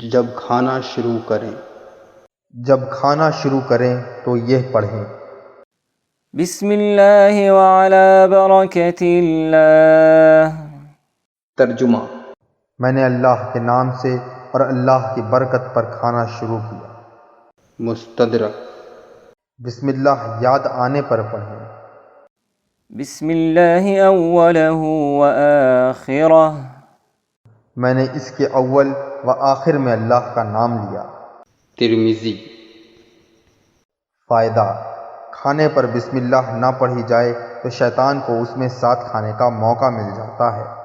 جب کھانا شروع کریں تو یہ پڑھیں۔ بسم اللہ وعلی برکت اللہ۔ ترجمہ: میں نے اللہ کے نام سے اور اللہ کی برکت پر کھانا شروع کیا۔ مستدرک: بسم اللہ یاد آنے پر پڑھیں۔ بسم اللہ اولہ وآخرہ۔ میں نے اس کے اول و آخر میں اللہ کا نام لیا۔ ترمذی۔ فائدہ: کھانے پر بسم اللہ نہ پڑھی جائے تو شیطان کو اس میں ساتھ کھانے کا موقع مل جاتا ہے۔